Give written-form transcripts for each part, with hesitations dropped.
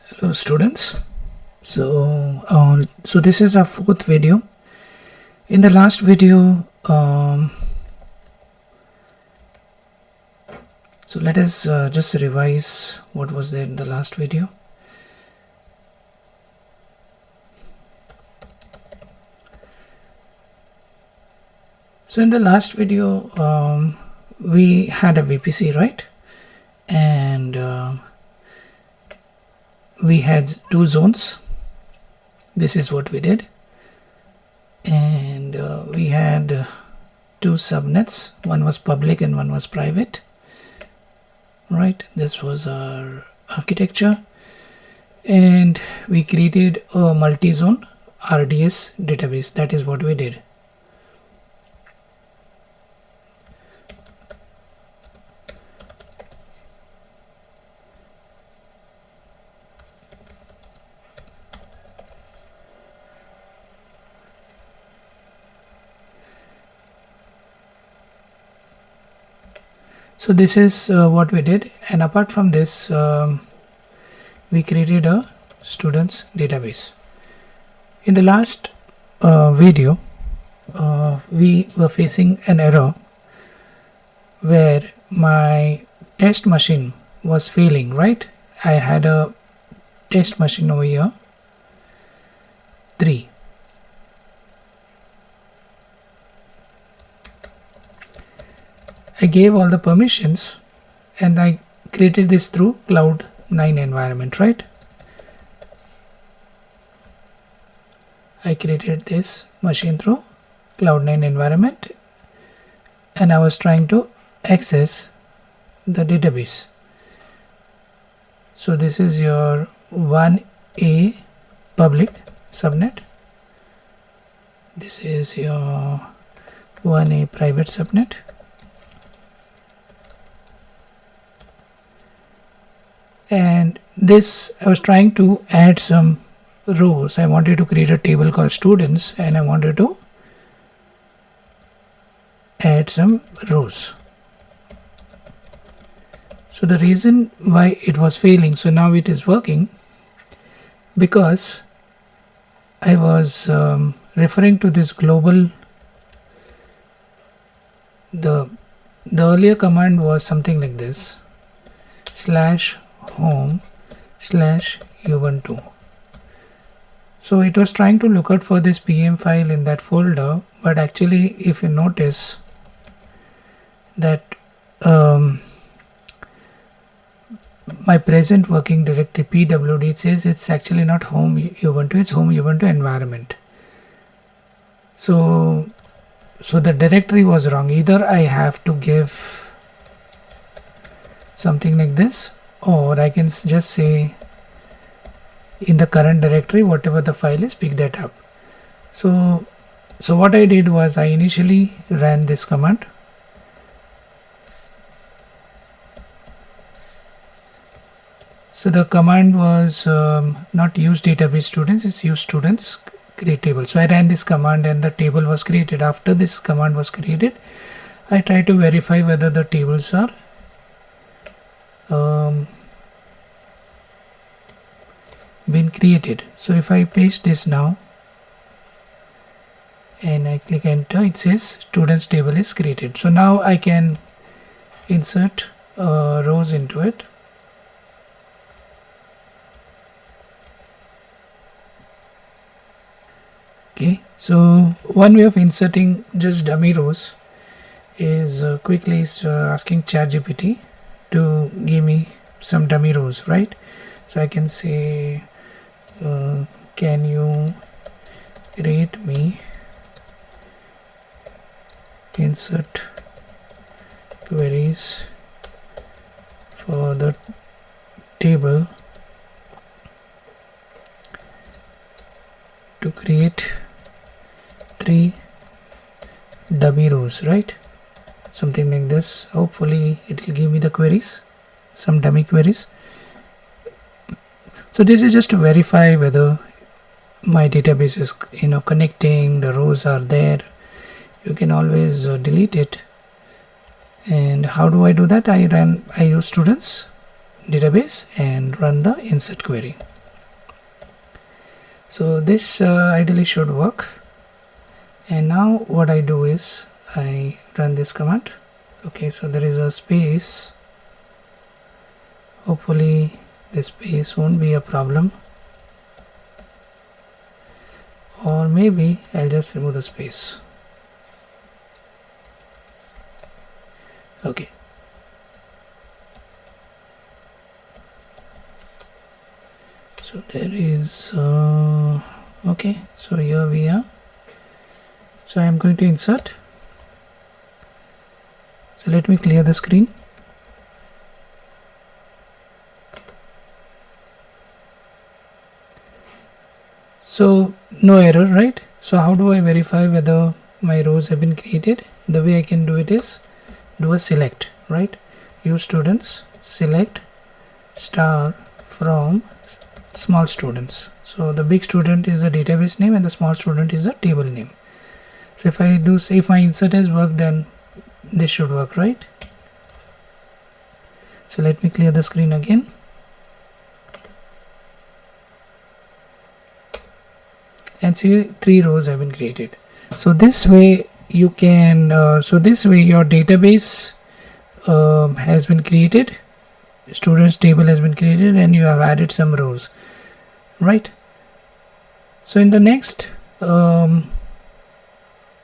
Hello students. So this is our fourth video. In the last video, so let us just revise what was there in the last video. So in the last video, we had a VPC, right? And we had two zones. This is what we did. And we had two subnets. One was public and one was private. Right, this was our architecture. And we created a multi-zone RDS database. That is what we did. So this is what we did, and apart from this, we created a students database. In the last video, we were facing an error where my test machine was failing, right? I had a test machine over here, 3. I gave all the permissions and I created this through Cloud 9 environment, right? I created this machine through Cloud 9 environment and I was trying to access the database. So this is your 1A public subnet. This is your 1A private subnet. And this, I was trying to add some rows. I wanted to create a table called students and I wanted to add some rows. So the reason why it was failing, so now it is working, because I was referring to this global, the earlier command was something like this, /home/ubuntu. So it was trying to look out for this PM file in that folder, but actually if you notice that my present working directory pwd, it says it's actually not home ubuntu, it's home ubuntu environment. So the directory was wrong. Either I have to give something like this, or I can just say in the current directory whatever the file is, pick that up. So what I did was I initially ran this command. So the command was not use database students, it's use students create table. So I ran this command and the table was created. After this command was created, I tried to verify whether the tables are been created. So if I paste this now and I click enter, it says students table is created. So now I can insert rows into it. Okay, so one way of inserting just dummy rows is quickly asking ChatGPT to give me some dummy rows, right? So I can say can you rate me insert queries for the table to create 3 dummy rows, right? Something like this. Hopefully it will give me the queries, some dummy queries. So this is just to verify whether my database is connecting, the rows are there. You can always delete it. And how do I do that? I use students database and run the insert query. So this ideally should work. And now what I do is I run this command. Okay, so there is a space. Hopefully this space won't be a problem, or maybe I'll just remove the space. Okay, so there is okay, so here we are. So I am going to insert. So let me clear the screen. So no error, right? So how do I verify whether my rows have been created? The way I can do it is do a select, right? Use students, select star from small students. So the big student is the database name and the small student is the table name. So if I do say, if my insert has worked, then this should work, right? So let me clear the screen again. And see 3 rows have been created. So this way you can this way your database has been created, students table has been created, and you have added some rows, right? So in the next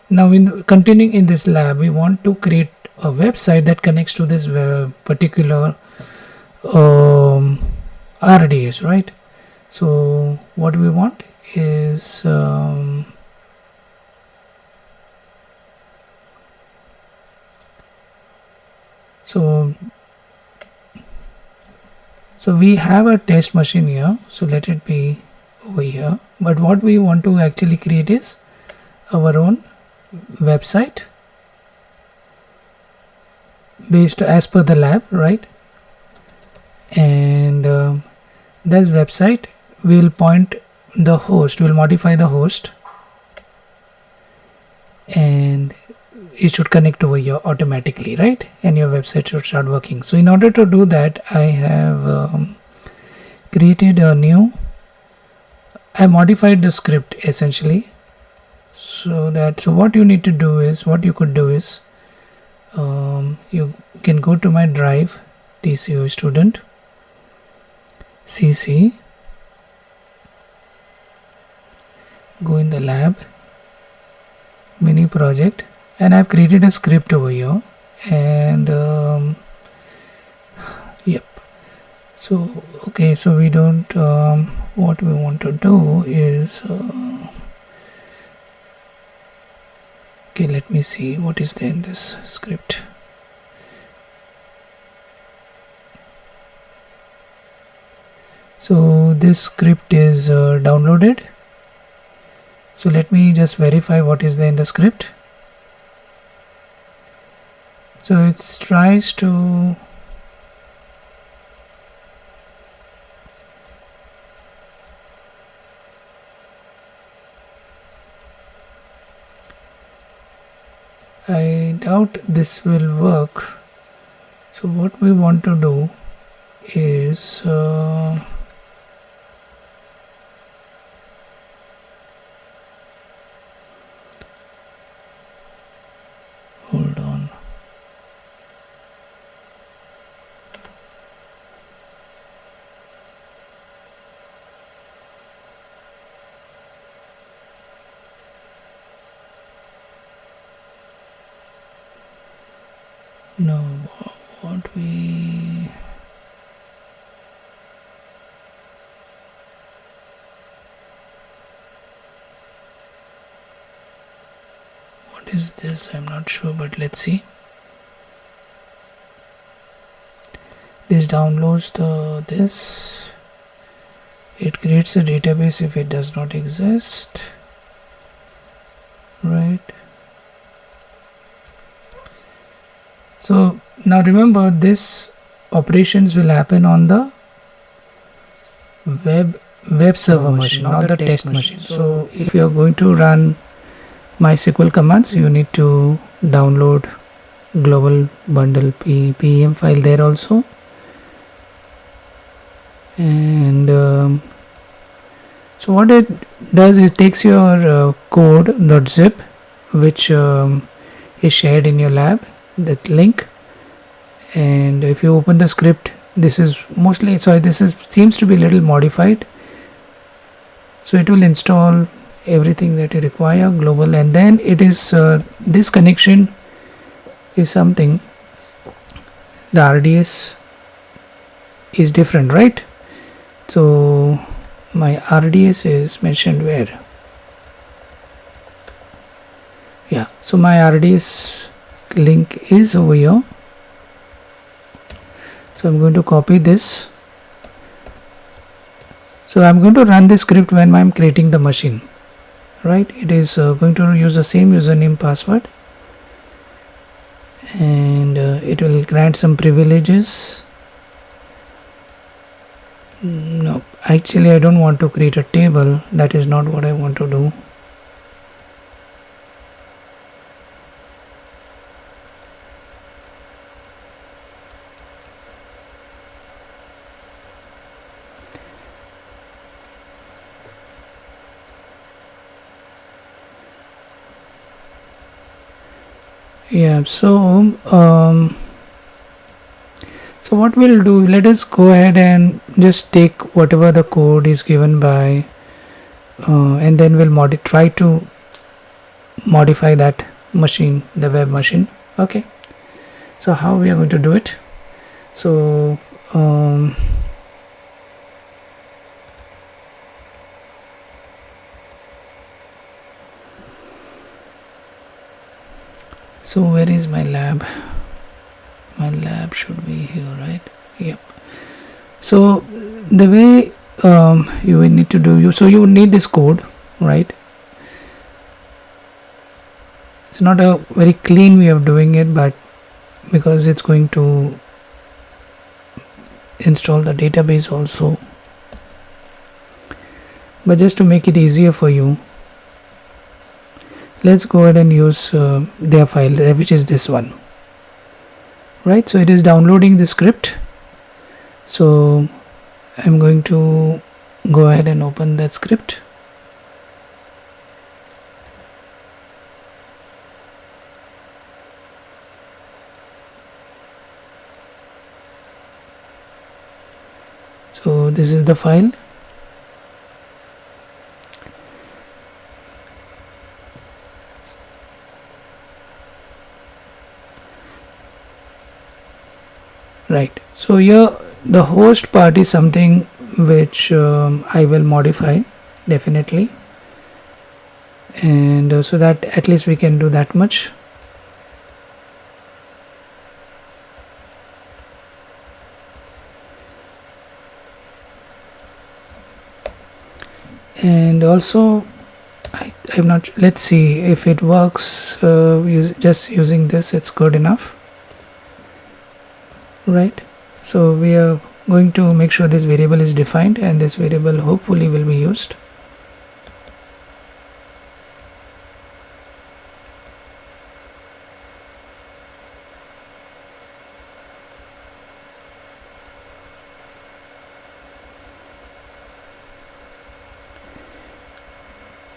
now continuing in this lab, we want to create a website that connects to this particular RDS, right? So what we want is so we have a test machine here, so let it be over here. But what we want to actually create is our own website based as per the lab, right? And this website will point the host, will modify the host, and it should connect over here automatically, right? And your website should start working. So in order to do that, I have created a new, I modified the script essentially, so what you need to do is, what you could do is you can go to my drive, TCO student, CC, go in the lab, mini project, and I've created a script over here. And yep, so okay, so we don't what we want to do is okay, let me see what is there in this script. So this script is downloaded. So let me just verify what is there in the script. So it tries to I doubt this will work. So what we want to do is hold on. No, what we what is this? I'm not sure, but let's see. This downloads this. It creates a database if it does not exist, right? So now remember, this operations will happen on the web server machine, not the test machine. So if you are going to run MySQL commands, you need to download global bundle PEM file there also, and So what it does is takes your code.zip, which is shared in your lab, that link, and if you open the script, this is mostly, sorry, this is seems to be a little modified. So it will install everything that you require global, and then it is this connection is something, the RDS is different, right? So my RDS is mentioned where? Yeah, so my RDS link is over here. So I'm going to copy this. So I'm going to run this script when I'm creating the machine, right? It is going to use the same username password, and it will grant some privileges. No, actually I don't want to create a table. That is not what I want to do. Yeah, so so what we'll do, let us go ahead and just take whatever the code is given by and then we'll try to modify that machine, the web machine. Okay, so how we are going to do it? So so where is my lab? My lab should be here, right? Yep. So the way you will need to do, so you would need this code, right? It's not a very clean way of doing it, but because it's going to install the database also, but just to make it easier for you, let's go ahead and use their file, which is this one, right? So it is downloading the script. So I'm going to go ahead and open that script. So this is the file. Right, so here the host part is something which I will modify definitely, and so that at least we can do that much. And also I'm not, let's see if it works. Just using this, it's good enough, right? So we are going to make sure this variable is defined, and this variable hopefully will be used.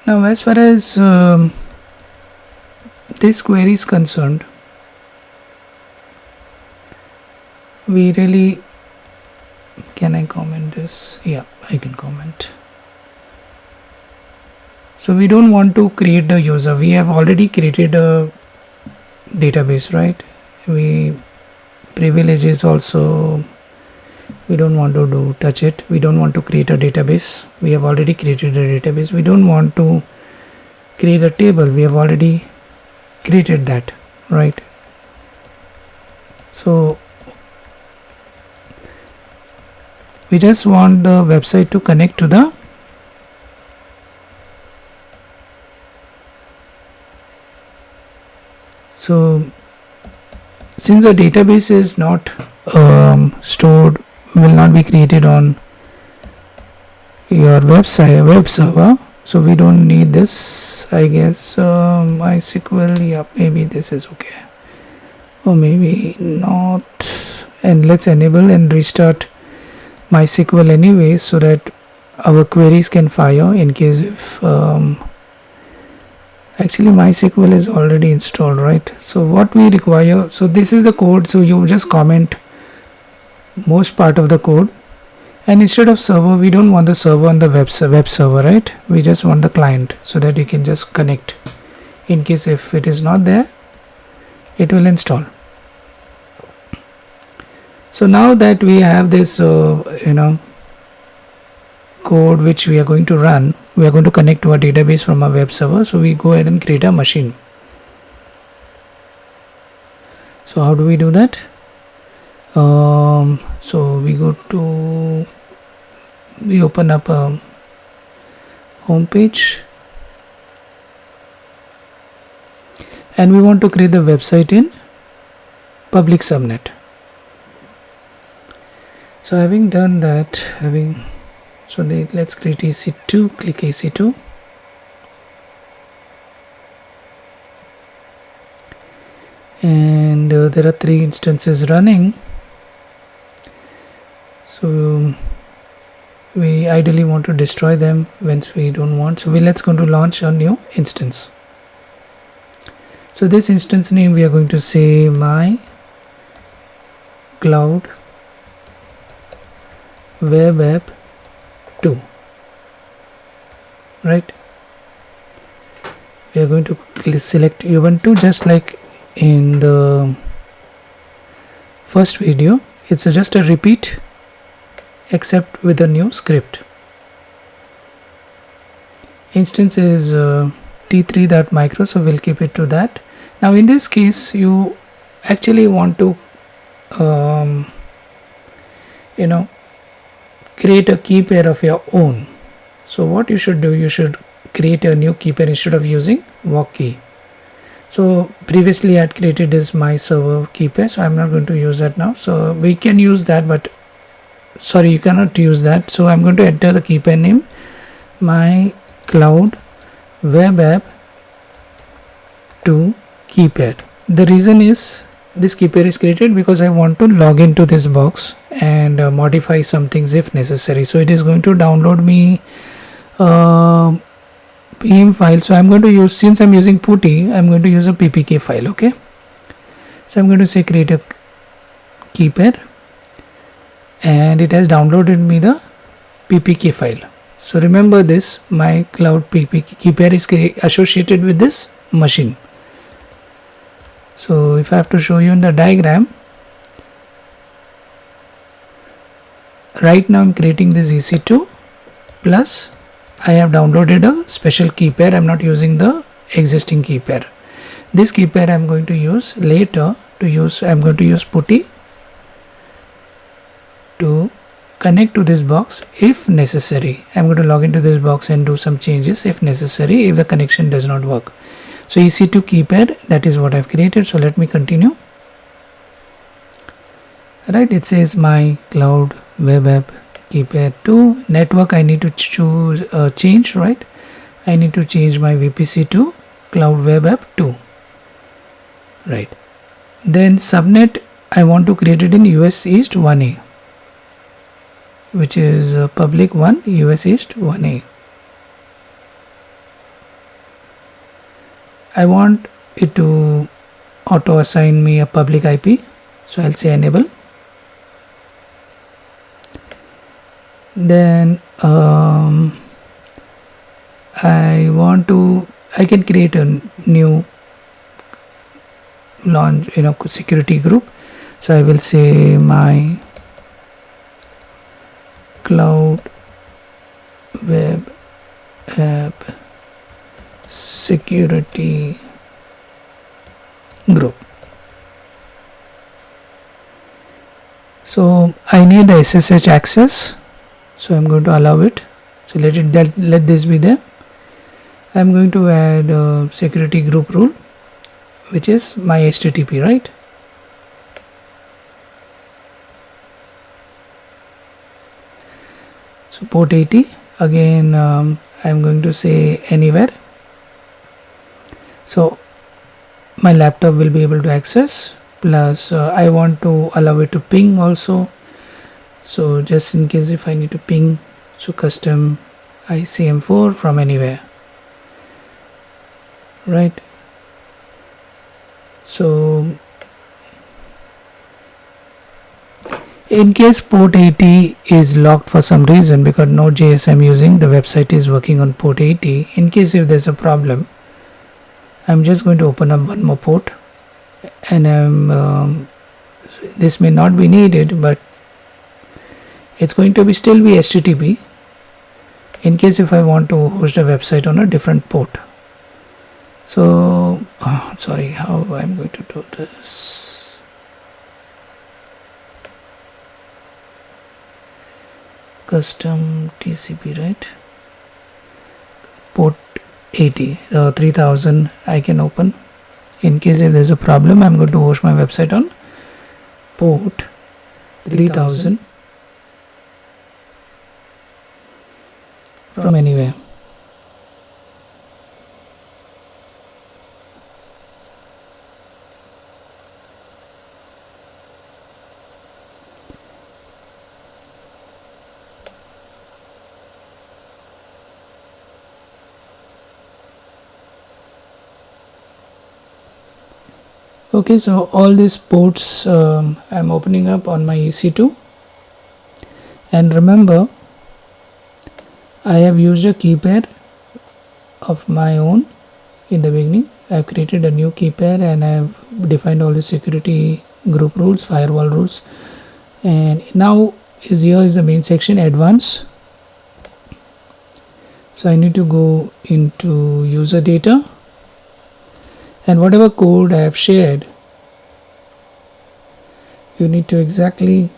Now as far as this query is concerned, we really, can I comment this? Yeah, I can comment. So we don't want to create the user. We have already created a database, right? We privileges also, we don't want to touch it. We don't want to create a database. We have already created a database. We don't want to create a table. We have already created that, right? So we just want the website to connect to the so since the database is not stored, will not be created on your web server, so we don't need this, I guess. MySQL, yeah, maybe this is okay, or maybe not. And let's enable and restart MySQL anyway, so that our queries can fire in case if actually MySQL is already installed, right? So what we require, so this is the code, so you just comment most part of the code, and instead of server, we don't want the server on the web server, right? We just want the client so that you can just connect. In case if it is not there, it will install. So now that we have this code which we are going to run, we are going to connect to our database from our web server. So we go ahead and create a machine. So how do we do that? So we open up a home page, and we want to create the website in public subnet. So having done that, let's create EC2, click EC2. And there are 3 instances running. So we ideally want to destroy them once we don't want. So let's going to launch a new instance. So this instance name we are going to say my cloud web app 2, right? We are going to select Ubuntu just like in the first video. It's just a repeat except with a new script. Instance is t3.micro, so we'll keep it to that. Now in this case, you actually want to create a key pair of your own. So what you should do, you should create a new key pair instead of using walk key. So previously I had created this my server key pair, so I'm not going to use that now. So we can use that, but sorry, you cannot use that. So I'm going to enter the key pair name my cloud web app 2 key pair. The reason is this key pair is created because I want to log into this box and modify some things if necessary. So it is going to download me PIM file. So I'm going to use, since I'm using PuTTY, I'm going to use a ppk file. Okay, so I'm going to say create a key pair, and it has downloaded me the ppk file. So remember this, my cloud ppk key pair is associated with this machine. So if I have to show you in the diagram, right now I'm creating this EC2 plus I have downloaded a special key pair. I'm not using the existing key pair. This key pair I'm going to use later I'm going to use PuTTY to connect to this box if necessary. I'm going to log into this box and do some changes if necessary if the connection does not work. So EC2 key pair, that is what I've created. So let me continue. Right, it says my cloud web app key pair 2. Network I need to choose change, right? I need to change my VPC to cloud web app 2, right? Then subnet I want to create it in US East 1A, which is public 1 US East 1A. I want it to auto assign me a public IP, so I'll say enable. Then I can create a new launch security group. So I will say my cloud web app security group. So I need a SSH access, so I'm going to allow it. So let this be there. I'm going to add a security group rule, which is my HTTP, right? So port 80 again. I'm going to say anywhere. So my laptop will be able to access, plus I want to allow it to ping also. So just in case if I need to ping, So custom ICM4 from anywhere, right? So in case port 80 is locked for some reason, because Node.js I'm using, the website is working on port 80. In case if there's a problem, I'm just going to open up one more port, and this may not be needed, but it's going to be still be HTTP in case if I want to host a website on a different port. So sorry, how I'm going to do this. Custom TCP, right? Port 80, 3000 I can open. In case if there's a problem, I'm going to host my website on port 3000 from anywhere. Okay, so all these ports I'm opening up on my EC2, and remember I have used a key pair of my own in the beginning. I've created a new key pair and I've defined all the security group rules, firewall rules, and now here is the main section, advanced. So I need to go into user data, and whatever code I have shared, you need to exactly,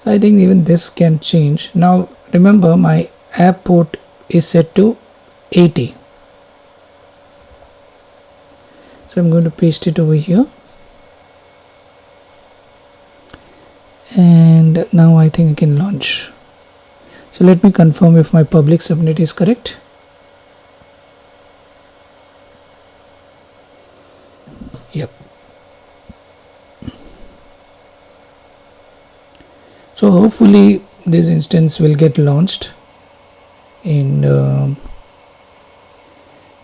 I think even this can change. Now remember my app port is set to 80. So I'm going to paste it over here, and now I think I can launch. So let me confirm if my public subnet is correct. Yep. So hopefully this instance will get launched in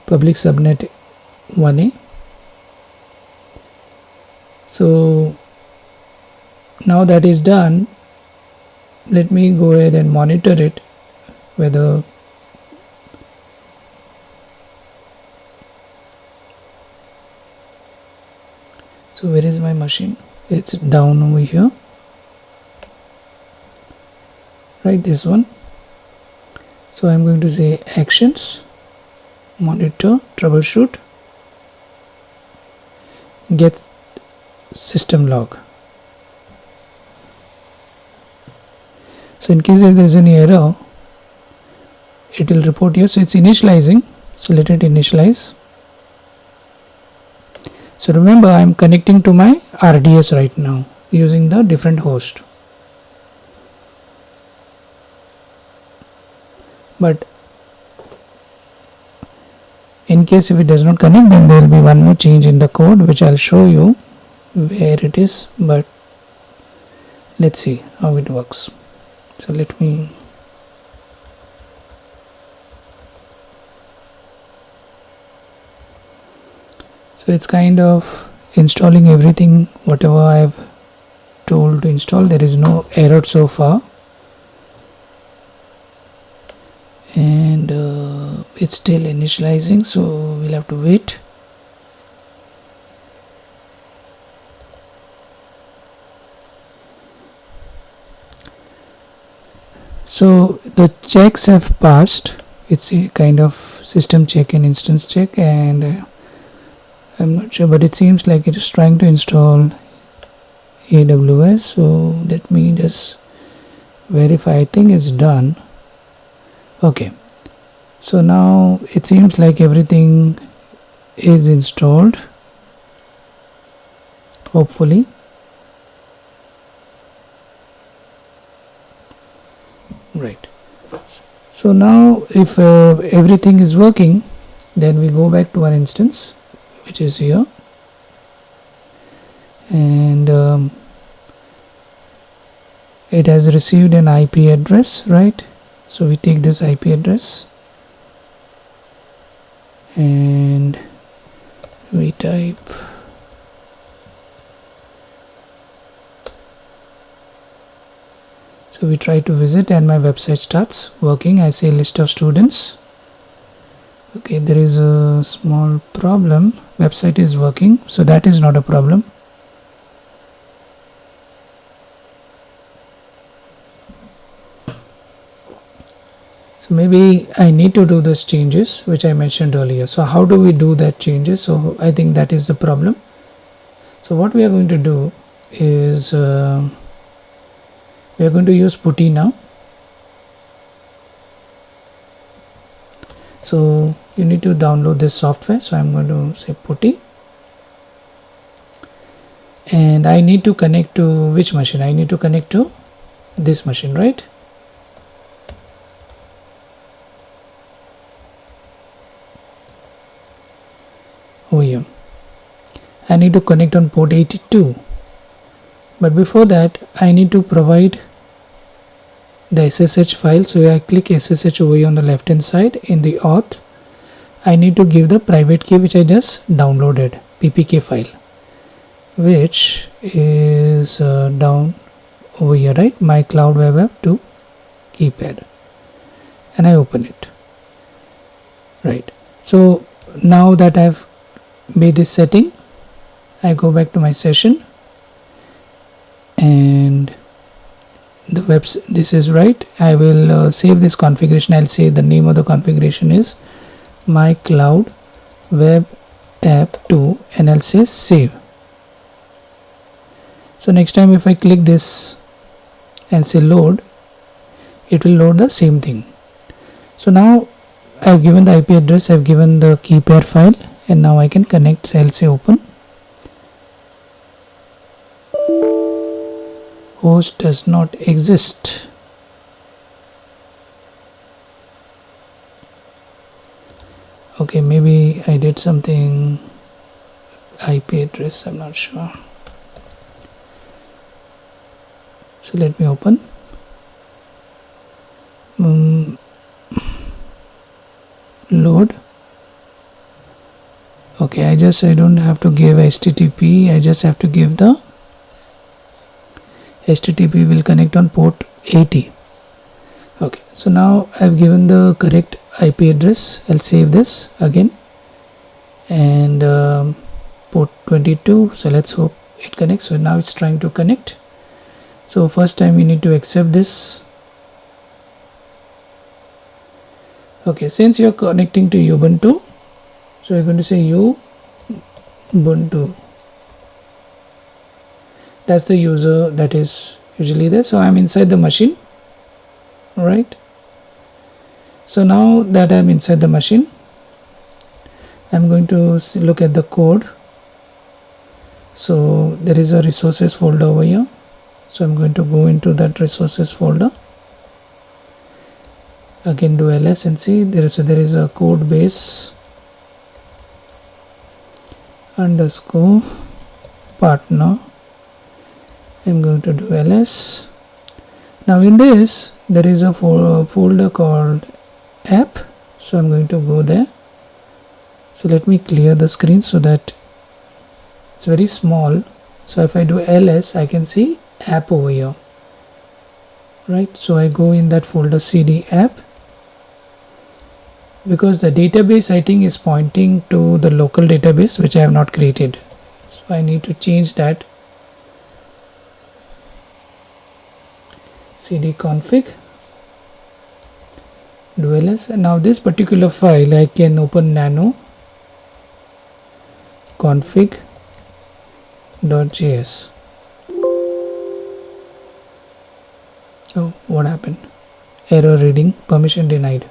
public subnet 1A. So now that is done, let me go ahead and monitor it, whether so where is my machine? It's down over here, right, this one. So I'm going to say actions, monitor, troubleshoot, get system log. So in case if there is any error, it will report here. So it's initializing, so let it initialize. So remember, I'm connecting to my RDS right now using the different host, but in case if it does not connect, then there will be one more change in the code which I'll show you where it is, but let's see how it works. So let me so it's kind of installing everything whatever I've told to install. There is no error so far, and it's still initializing, so we'll have to wait. So the checks have passed. It's a kind of system check and instance check, and I'm not sure, but it seems like it is trying to install AWS. So let me just verify. I think it's done. Okay, so now it seems like everything is installed, hopefully. Right, so now if everything is working, then we go back to our instance, which is here, and it has received an IP address, right? So we take this IP address and we type so we try to visit and my website starts working. I say list of students. Okay, there is a small problem. Website is working, so that is not a problem. So maybe I need to do those changes which I mentioned earlier. So how do we do that changes? So I think that is the problem. So what we are going to do is we are going to use putty now. So you need to download this software. So I'm going to say putty. And I need to connect to which machine? I need to connect to this machine, right? Oh yeah, I need to connect on port 82, but before that I need to provide the SSH file. So I click SSH over here on the left hand side. In the auth I need to give the private key which I just downloaded, ppk file, which is down over here, right? My cloud web app to keypad, and I open it, right? So now that I've made this setting, I go back to my session and the this is right. I will save this configuration. I'll say the name of the configuration is my cloud web app 2 and I'll say save. So next time if I click this and say load, it will load the same thing. So now I've given the IP address, I've given the key pair file, and now I can connect. So I'll say open. Host does not exist. Okay, maybe I did something. IP address, I'm not sure. So let me open. Load. Okay, I don't have to give HTTP, I just have to give the HTTP will connect on port 80. Okay, so now I've given the correct IP address. I'll save this again and port 22. So let's hope it connects. So now it's trying to connect. So first time we need to accept this. Okay, since you're connecting to Ubuntu, so you're going to say Ubuntu. That's the user that is usually there. So I'm inside the machine, right? So now that I'm inside the machine, I'm going to look at the code. So there is a resources folder over here. So I'm going to go into that resources folder. Again do ls and see there is a code base underscore partner. I'm going to do ls. Now in this there is a folder called app, so I'm going to go there. So let me clear the screen so that it's very small. So if I do ls, I can see app over here, right? So I go in that folder cd app, because the database I think is pointing to the local database which I have not created. So I need to change that. Cd config, do ls, and now this particular file I can open nano config.js. Oh, what happened? Error reading, permission denied.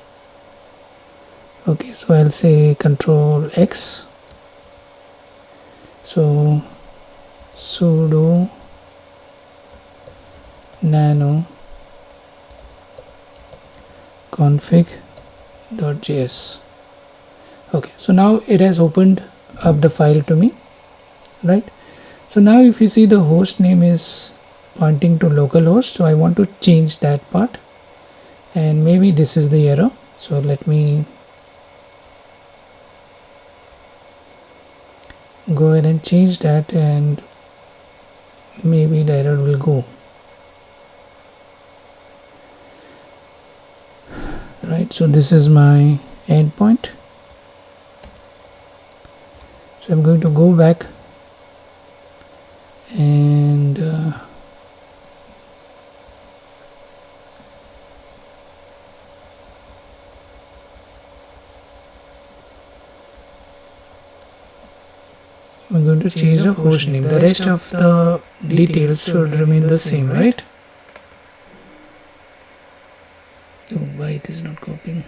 Okay, so I'll say control X. So sudo nano config.js. Okay, so now it has opened up the file to me, right? So now if you see the host name is pointing to localhost, so I want to change that part, and maybe this is the error. So let me go ahead and change that, and maybe the error will go. Right, so this is my endpoint. So I'm going to go back and I'm going to change the host name. The rest of the details should remain the same, right? So why it is not copying?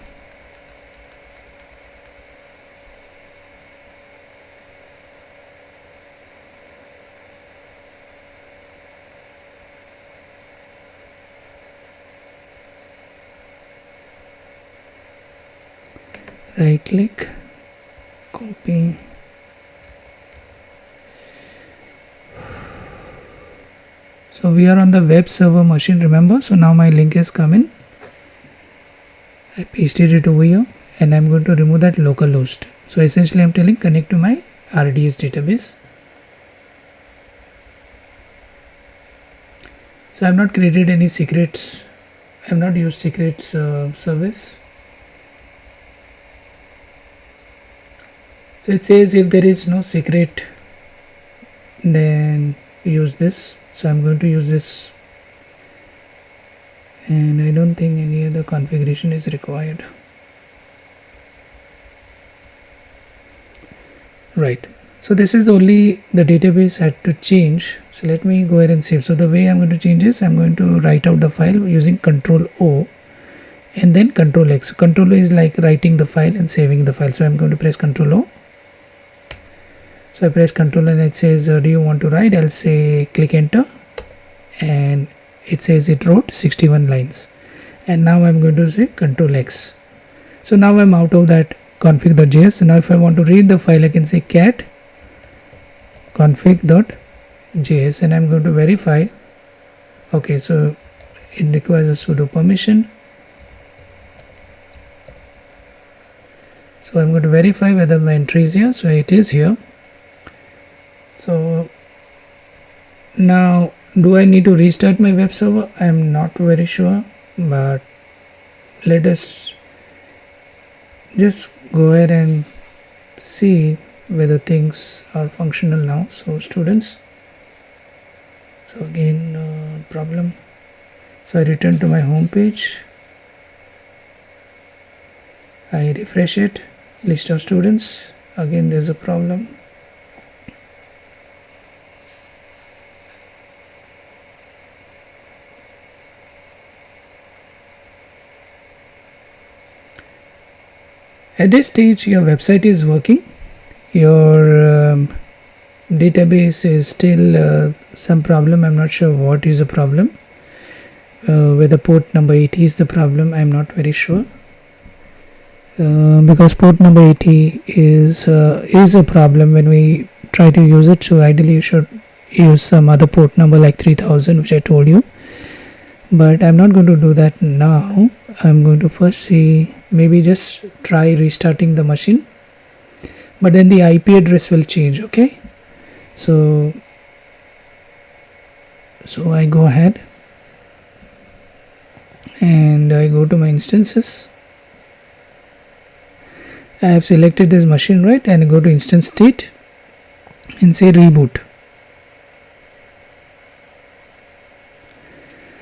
Right click, copy. So we are on the web server machine, remember? So now my link is coming. I pasted it over here, and I'm going to remove that localhost. So essentially I'm telling connect to my RDS database. So I have not created any secrets. I have not used secrets service. So it says if there is no secret, then use this. So I'm going to use this, and I don't think any other configuration is required. Right, so this is only the database had to change. So let me go ahead and save. So the way I'm going to change is I'm going to write out the file using Control O and then Control X. So Control O is like writing the file and saving the file. So I'm going to press Control O. So I press Control and it says do you want to write? I'll say click enter, and it says it wrote 61 lines. And now I'm going to say Control X. So now I'm out of that config.js. So now if I want to read the file, I can say cat config.js, and I'm going to verify. Okay, so it requires a sudo permission. So I'm going to verify whether my entry is here. So it is here. So now, do I need to restart my web server? I am not very sure, but let us just go ahead and see whether things are functional now. So students, so again problem. So I return to my home page, I refresh it, list of students, again there's a problem. At this stage your website is working, your database is still some problem. I'm not sure what is the problem, whether port number 80 is the problem. I'm not very sure, because port number 80 is a problem when we try to use it. So ideally you should use some other port number like 3000, which I told you, but I'm not going to do that now. I'm going to first see, maybe just try restarting the machine, but then the IP address will change. Okay, so I go ahead and I go to my instances. I have selected this machine, right, and I go to instance state and say reboot.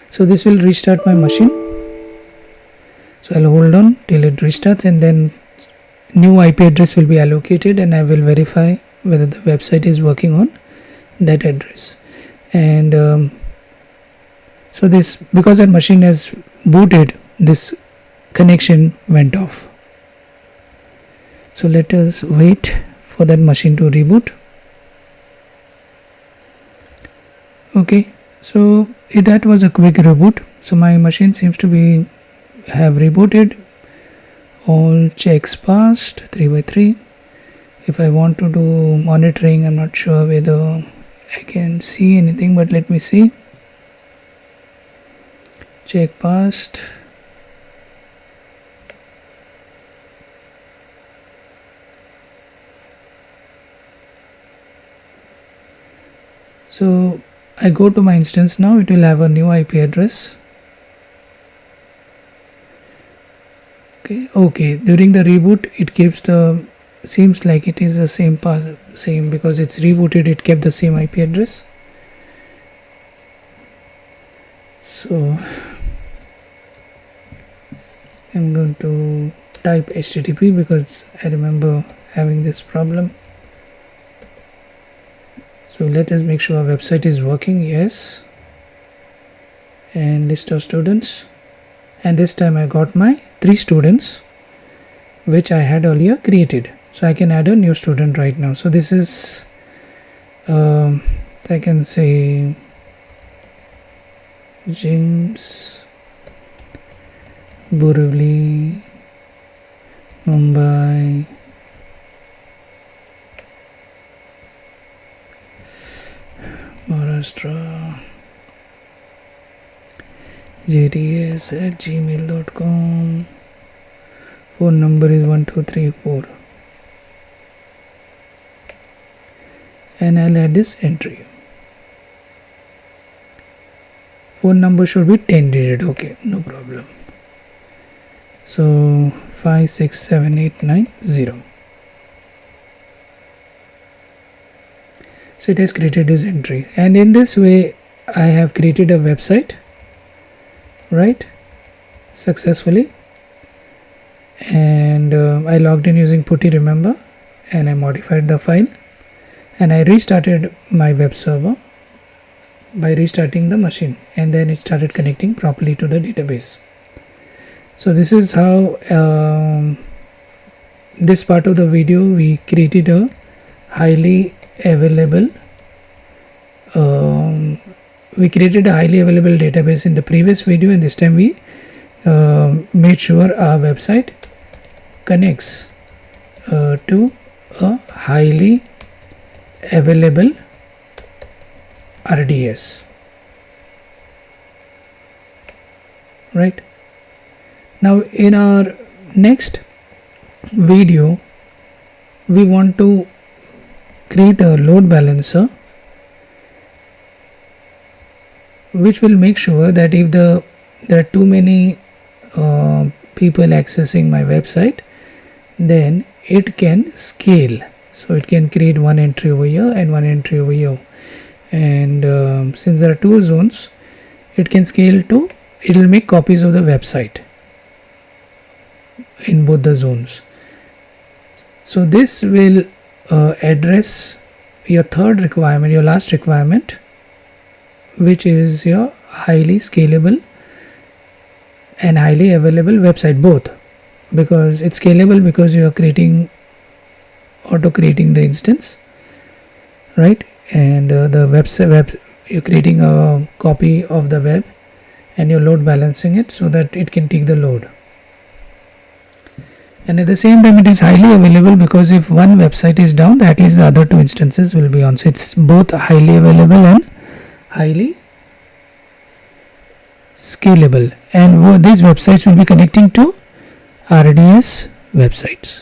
So this will restart my machine. So I'll hold on till it restarts, and then new IP address will be allocated, and I will verify whether the website is working on that address. And so this, because that machine has booted, this connection went off. So let us wait for that machine to reboot. Okay, so that was a quick reboot. So my machine seems to be have rebooted. All checks passed 3/3. If I want to do monitoring, I'm not sure whether I can see anything, but let me see. check past. So I go to my instance now, it will have a new IP address. Okay, during the reboot it keeps the, seems like it is the same path, same, because it's rebooted, it kept the same IP address. So I'm going to type HTTP because I remember having this problem. So let us make sure our website is working. Yes, and list of students, and this time I got my 3 students which I had earlier created. So I can add a new student right now. So this is I can say James, Borivali, Mumbai, Maharashtra, jts@gmail.com. Phone number is 1234, and I'll add this entry. Phone number should be 10-digit. Okay, no problem. So 567890. So it has created this entry, and in this way I have created a website, right, successfully. And I logged in using putty, remember, and I modified the file, and I restarted my web server by restarting the machine, and then it started connecting properly to the database. So this is how this part of the video we created a highly available database in the previous video, and this time we made sure our website connects to a highly available RDS, right? Now in our next video we want to create a load balancer which will make sure that if there are too many people accessing my website, then it can scale. So it can create one entry over here and one entry over here, and since there are 2 zones, it can scale to, it will make copies of the website in both the zones. So this will address your third requirement, your last requirement, which is your highly scalable and highly available website, both, because it's scalable because you are auto creating the instance, right, and the website you're creating a copy of the web and you're load balancing it so that it can take the load. And at the same time it is highly available because if one website is down, at least the other 2 instances will be on. So it's both highly available and highly scalable, and these websites will be connecting to RDS websites.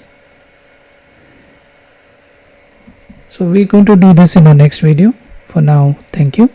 So we're going to do this in our next video. For now, thank you.